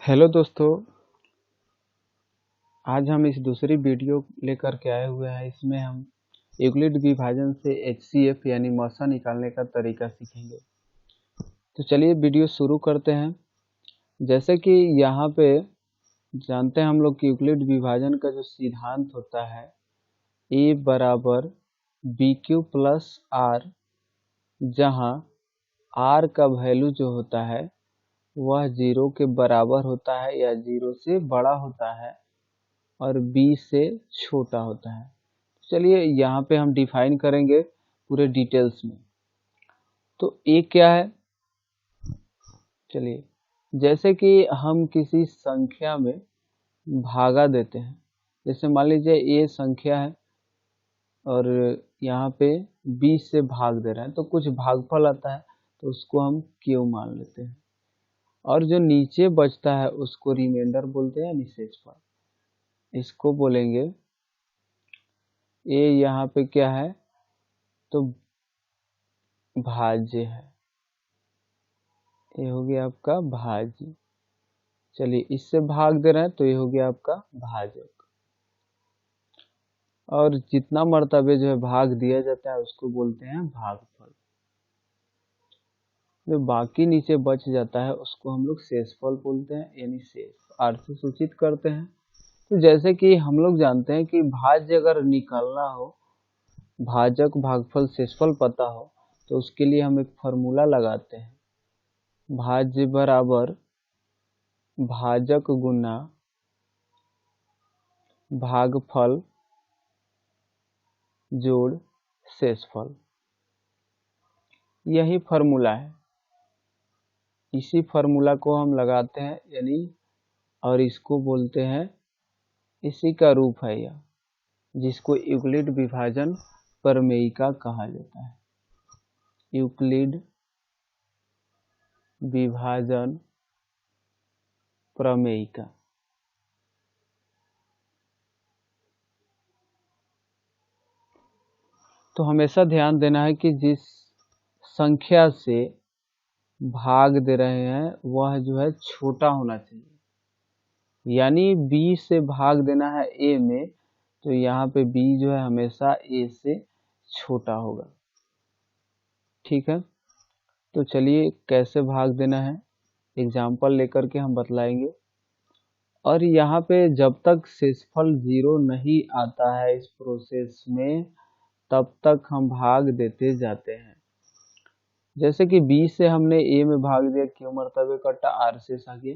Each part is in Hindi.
हेलो दोस्तों, आज हम इस दूसरी वीडियो लेकर के आए हुए हैं। इसमें हम यूक्लिड विभाजन से एचसीएफ यानी मॉसा निकालने का तरीका सीखेंगे। तो चलिए वीडियो शुरू करते हैं। जैसे कि यहाँ पे जानते हैं हम लोग कि यूक्लिड विभाजन का जो सिद्धांत होता है ए बराबर बी क्यू प्लस आर, जहाँ आर का वैल्यू जो होता है वह 0 के बराबर होता है या 0 से बड़ा होता है और b से छोटा होता है। चलिए यहाँ पे हम डिफाइन करेंगे पूरे डिटेल्स में। तो a क्या है, चलिए जैसे कि हम किसी संख्या में भागा देते हैं। जैसे मान लीजिए a संख्या है और यहाँ पे b से भाग दे रहे हैं तो कुछ भागफल आता है, तो उसको हम q मान लेते हैं और जो नीचे बचता है उसको रिमाइंडर बोलते हैं, यानी शेषफल। इसको बोलेंगे a। यहाँ पे क्या है तो भाज्य है, ये हो गया आपका भाज्य। चलिए इससे भाग दे रहे हैं तो ये हो गया आपका भाजक। और जितना मर्तबे जो है भाग दिया जाता है उसको बोलते हैं भागफल। जो बाकी नीचे बच जाता है उसको हम लोग शेषफल बोलते हैं, यानी शेष आर से सूचित करते हैं। तो जैसे कि हम लोग जानते हैं कि भाज्य अगर निकालना हो, भाजक भागफल शेषफल पता हो, तो उसके लिए हम एक फॉर्मूला लगाते हैं। भाज्य बराबर भाजक गुना भागफल जोड़ शेषफल, यही फॉर्मूला है। इसी फॉर्मूला को हम लगाते हैं यानी, और इसको बोलते हैं, इसी का रूप है यह, जिसको यूक्लिड विभाजन प्रमेयिका कहा जाता है। यूक्लिड विभाजन प्रमेयिका। तो हमेशा ध्यान देना है कि जिस संख्या से भाग दे रहे हैं वह जो है छोटा होना चाहिए। यानी b से भाग देना है a में, तो यहाँ पे b जो है हमेशा a से छोटा होगा। ठीक है, तो चलिए कैसे भाग देना है एग्जाम्पल लेकर के हम बतलाएंगे। और यहाँ पे जब तक शेषफल 0 नहीं आता है इस प्रोसेस में, तब तक हम भाग देते जाते हैं। जैसे कि b से हमने a में भाग दिया, q मर्तबे कटा, r से आ गया।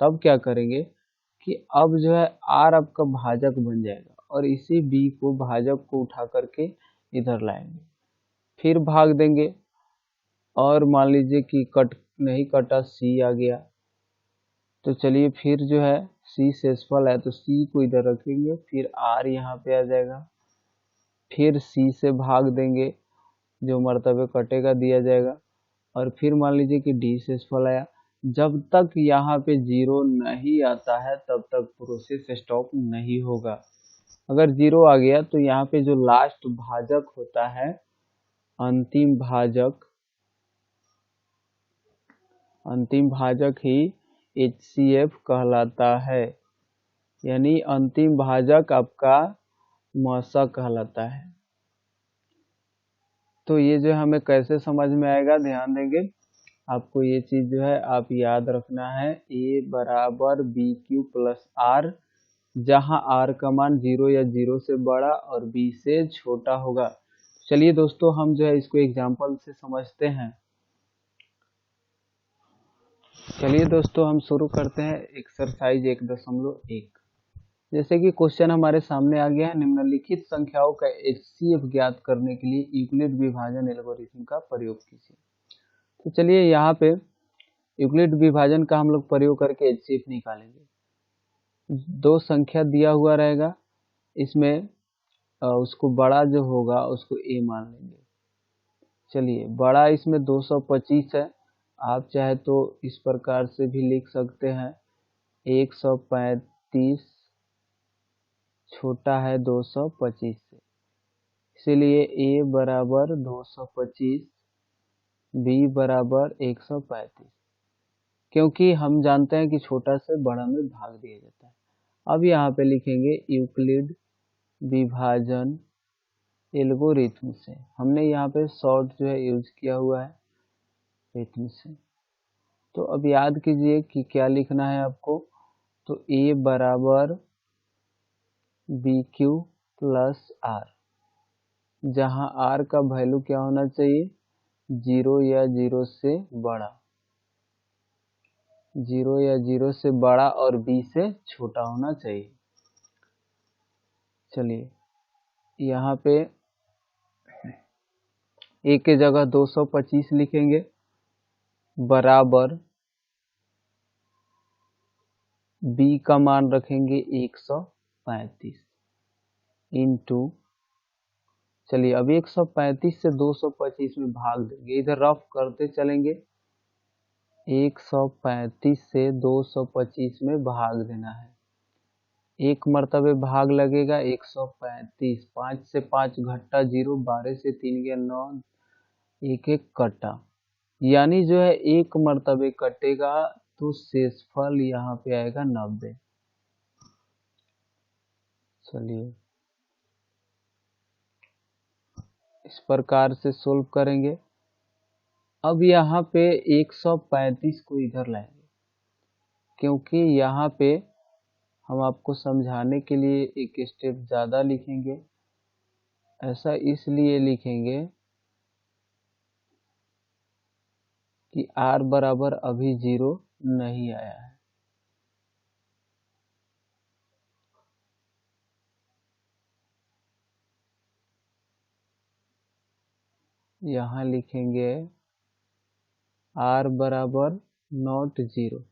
तब क्या करेंगे कि अब जो है r आपका भाजक बन जाएगा और इसी b को भाजक को उठा करके इधर लाएंगे, फिर भाग देंगे। और मान लीजिए कि कट नहीं कटा, c आ गया, तो चलिए फिर जो है c शेषफल है तो c को इधर रखेंगे, फिर r यहाँ पे आ जाएगा, फिर c से भाग देंगे, जो मर्तबे कटेगा दिया जाएगा, और फिर मान लीजिए कि d शेषफल आया। जब तक यहाँ पे 0 नहीं आता है तब तक प्रोसेस स्टॉप नहीं होगा। अगर 0 आ गया तो यहाँ पे जो लास्ट भाजक होता है, अंतिम भाजक ही HCF कहलाता है, यानी अंतिम भाजक आपका मौसा कहलाता है। तो ये जो हमें कैसे समझ में आएगा, ध्यान देंगे। आपको ये चीज जो है आप याद रखना है, a बराबर बी क्यू प्लस आर, जहां r का मान 0 या 0 से बड़ा और b से छोटा होगा। चलिए दोस्तों हम जो है इसको एग्जाम्पल से समझते हैं। चलिए दोस्तों हम शुरू करते हैं एक्सरसाइज 1.1। जैसे कि क्वेश्चन हमारे सामने आ गया है, निम्नलिखित संख्याओं का HCF ज्ञात करने के लिए यूक्लिड विभाजन एल्गोरिथम का प्रयोग कीजिए। तो चलिए यहाँ पे यूक्लिड विभाजन का हम लोग प्रयोग करके HCF निकालेंगे। दो संख्या दिया हुआ रहेगा, इसमें उसको बड़ा जो होगा उसको a मान लेंगे। चलिए बड़ा इसमें 225 है, आप चाहे तो इस प्रकार से भी लिख सकते हैं 135, छोटा है 225 से, इसीलिए a बराबर 225, b बराबर 135। क्योंकि हम जानते हैं कि छोटा से बड़ा में भाग दिया जाता है। अब यहाँ पे लिखेंगे यूक्लिड विभाजन एल्गोरिथम से। हमने यहाँ पे शॉर्ट जो है यूज किया हुआ है रिथम से। तो अब याद कीजिए कि क्या लिखना है आपको। तो ए बराबर बी क्यू प्लस आर, जहाँ आर का वैल्यू क्या होना चाहिए, 0 या 0 से बड़ा, 0 या 0 से बड़ा और बी से छोटा होना चाहिए। चलिए यहाँ पे ए के जगह 225 लिखेंगे बराबर बी का मान रखेंगे 135 इंटू, चलिए अब 135 से 225 में भाग देंगे, इधर रफ करते चलेंगे। 135 से 225 में भाग देना है, एक मर्तबे भाग लगेगा 135, 5 से 5 घट्टा 0, 12 से 3 गया 9, एक एक कटा, यानी जो है एक मर्तबे कटेगा तो शेषफल यहाँ पे आएगा 90। चलिए इस प्रकार से सोल्व करेंगे। अब यहाँ पे 135 को इधर लाएंगे, क्योंकि यहाँ पे हम आपको समझाने के लिए एक स्टेप ज़्यादा लिखेंगे। ऐसा इसलिए लिखेंगे कि r बराबर अभी 0 नहीं आया है। यहाँ लिखेंगे r बराबर नॉट 0,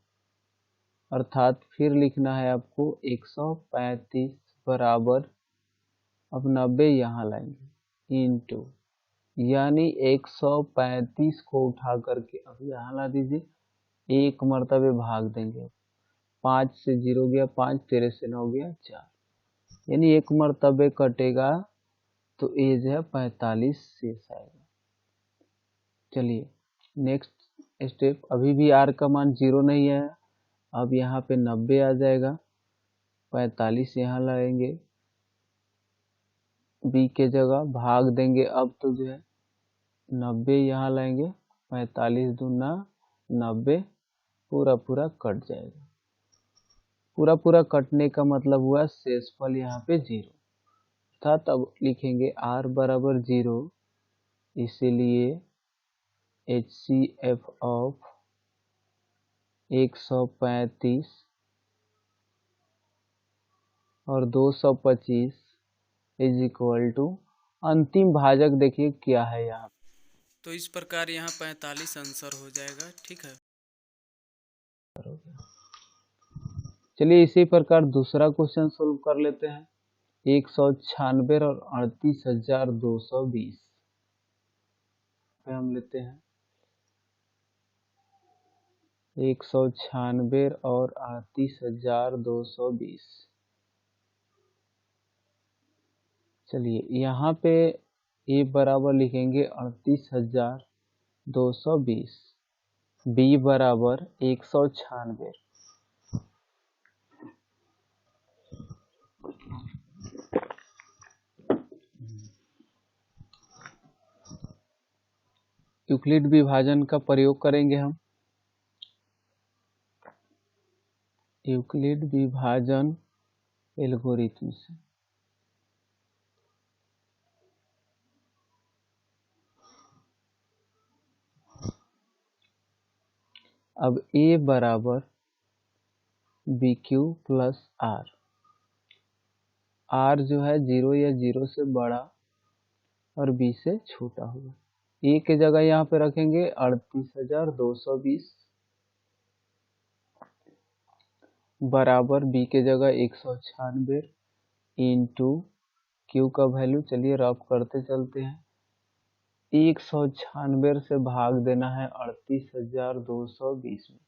अर्थात फिर लिखना है आपको 135 बराबर, अब 90 यहाँ लाएंगे इंटू, यानी 135 को उठा करके अब यहाँ ला दीजिए, एक मर्तबे भाग देंगे। 5 से 0 गया 5, 13 से 9 गया 4, यानी एक मर्तबे कटेगा तो ए जो है 45 शेष आएगा। चलिए नेक्स्ट स्टेप, अभी भी आर का मान 0 नहीं है, अब यहाँ पे 90 आ जाएगा, 45 यहाँ लाएंगे, बी के जगह भाग देंगे, अब तो जो है 90 यहाँ लाएंगे, 45 दूना 90, पूरा पूरा कट जाएगा। पूरा पूरा कटने का मतलब हुआ शेषफल यहाँ पे 0 था। तब लिखेंगे r बराबर 0, इसीलिए HCF ऑफ 135 और 225 इज इक्वल टू, अंतिम भाजक देखिए क्या है यहाँ, तो इस प्रकार यहाँ 45 आंसर हो जाएगा। ठीक है। चलिए इसी प्रकार दूसरा क्वेश्चन सोल्व कर लेते हैं। 196 और 38,220 पे हम लेते हैं 196 और 38,220। चलिए यहाँ पे ए बराबर लिखेंगे 38,220, बी बराबर 196, यूक्लिड विभाजन का प्रयोग करेंगे हम। यूक्लिड विभाजन एल्गोरिथम से अब ए बराबर B Q plus R, R जो है 0 या 0 से बड़ा और बी से छोटा होगा। ए के जगह यहाँ पे रखेंगे 38,220 बराबर बी के जगह 196 इंटू क्यू का वैल्यू, चलिए रफ करते चलते हैं। 196 से भाग देना है 38,220 में,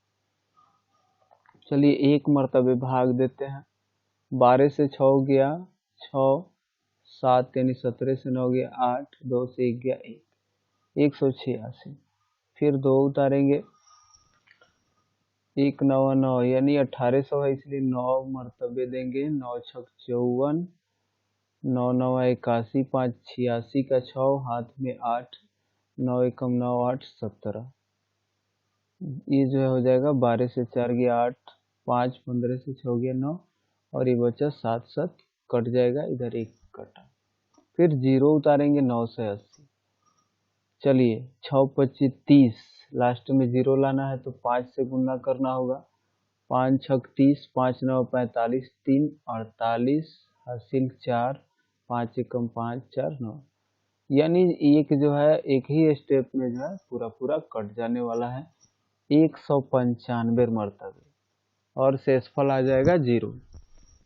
चलिए एक मर्तबे भाग देते हैं। 12 से 6 गया 6, 7 यानी 17 से 9 गया 8, 2 से 1 गया 1, 186। फिर 2 उतारेंगे एक 9 यानी 1800 है, इसलिए 9 मरतबे देंगे। 9 छक 54, 9 9 81, 5 86 का 6, हाथ में 8, 9 एकम 9 8 17। ये जो है हो जाएगा 12 से 4 गया 8, 5 15 से 6 गया 9, और ये बचा 7 7 कट जाएगा, इधर एक कटा। फिर जीरो उतारेंगे 9 से 80। चलिए 6 25 30, लास्ट में जीरो लाना है तो 5 से गुणा करना होगा। 5 छक 30, 5 9 45, 3 48, हासिल 4, 5 एकम 5 4 9। यानी एक जो है एक ही स्टेप में जो है पूरा पूरा कट जाने वाला है 195 मरतबे, और शेषफल आ जाएगा 0।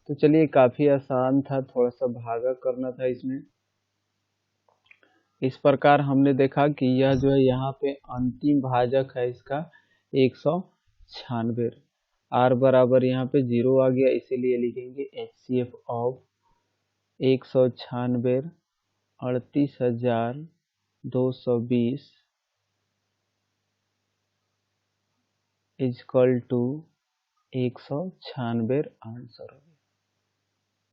तो चलिए काफी आसान था, थोड़ा सा भागा करना था इसमें। इस प्रकार हमने देखा कि यह जो है यहाँ पे अंतिम भाजक है इसका 196। r बराबर यहाँ पे 0 आ गया, इसीलिए लिखेंगे HCF of 196 38,220 is equal to 196 answer.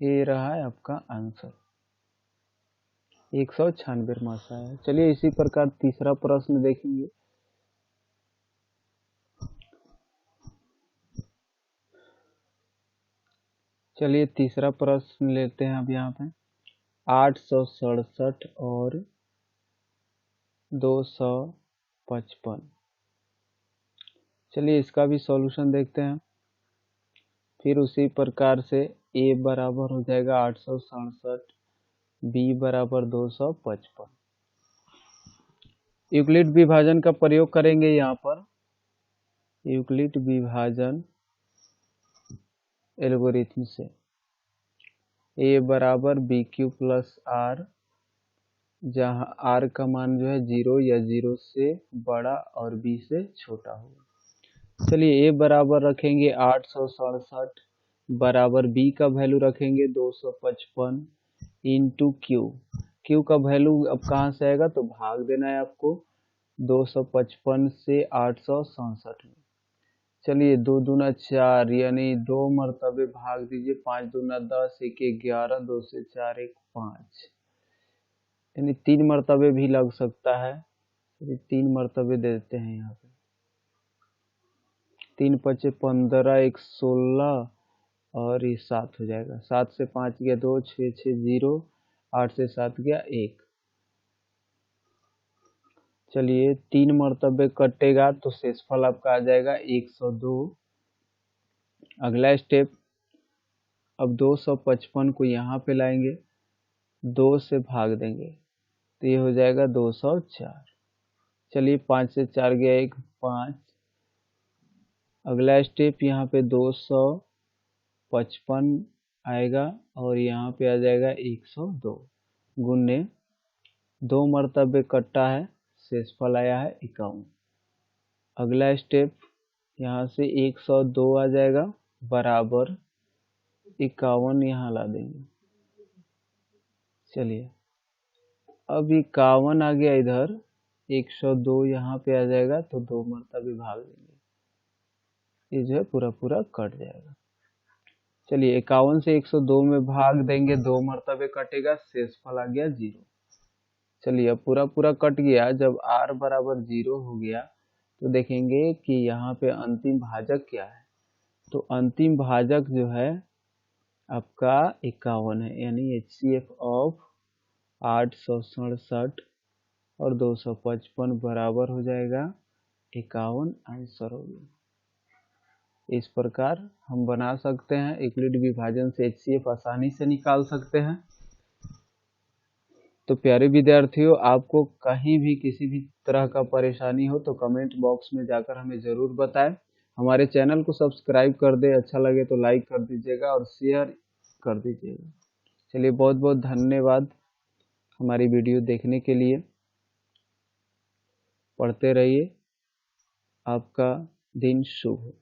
ये रहा है आपका आंसर, 196 मासा है। चलिए इसी प्रकार तीसरा प्रश्न देखेंगे। चलिए तीसरा प्रश्न लेते हैं अब यहाँ पे 867 और 255। चलिए इसका भी सॉल्यूशन देखते हैं। फिर उसी प्रकार से a बराबर हो जाएगा 867, b बराबर 255। यूक्लिड विभाजन का प्रयोग करेंगे यहाँ पर। यूक्लिड विभाजन एल्गोरिथम से a बराबर बी क्यू प्लस आर, जहाँ r का मान जो है 0 या 0 से बड़ा और b से छोटा होगा। चलिए a बराबर रखेंगे 867 बराबर b का वैल्यू रखेंगे 255 इंटू क्यू का वैल्यू अब कहाँ से आएगा, तो भाग देना है आपको 255 से 867 में। चलिए 2 दूना 4, यानी 2 मरतबे भाग दीजिए। 5 दूना 10, 1 11, 2 से 4 1 5, यानी 3 मरतबे भी लग सकता है। 3 मरतबे दे देते हैं यहाँ पे। 3 5 15, 1 16, और ये 7 हो जाएगा। 7 से 5 गया 2, 6 6 0, 8 से 7 गया 1। चलिए 3 मरतबे कटेगा तो शेषफल आपका आ जाएगा 102। अगला स्टेप, अब 255 को यहाँ पे लाएंगे, 2 से भाग देंगे तो ये हो जाएगा 204। चलिए 5 से 4 गया 1 5। अगला स्टेप यहाँ पे 255 आएगा और यहाँ पे आ जाएगा 102 गुने 2 मरतबे कट्टा है, शेषफल आया है 51। अगला स्टेप यहाँ से 102 आ जाएगा बराबर 51 यहाँ ला देंगे। चलिए अब 51 आ गया इधर, 102 यहाँ पे आ जाएगा तो 2 मरतबे भाग देंगे, ये जो है पूरा पूरा कट जाएगा। चलिए 51 से 102 में भाग देंगे, 2 मरतबे कटेगा, शेषफल आ गया 0। चलिए अब पूरा पूरा कट गया। जब r बराबर 0 हो गया तो देखेंगे कि यहाँ पे अंतिम भाजक क्या है। तो अंतिम भाजक जो है आपका 51 है, यानी HCF ऑफ 867 और 255 बराबर हो जाएगा 51, आंसर हो गया। इस प्रकार हम बना सकते हैं, यूक्लिड विभाजन से HCF आसानी से निकाल सकते हैं। तो प्यारे विद्यार्थियों, आपको कहीं भी किसी भी तरह का परेशानी हो तो कमेंट बॉक्स में जाकर हमें ज़रूर बताएं। हमारे चैनल को सब्सक्राइब कर दें, अच्छा लगे तो लाइक कर दीजिएगा और शेयर कर दीजिएगा। चलिए बहुत बहुत धन्यवाद हमारी वीडियो देखने के लिए। पढ़ते रहिए, आपका दिन शुभ हो।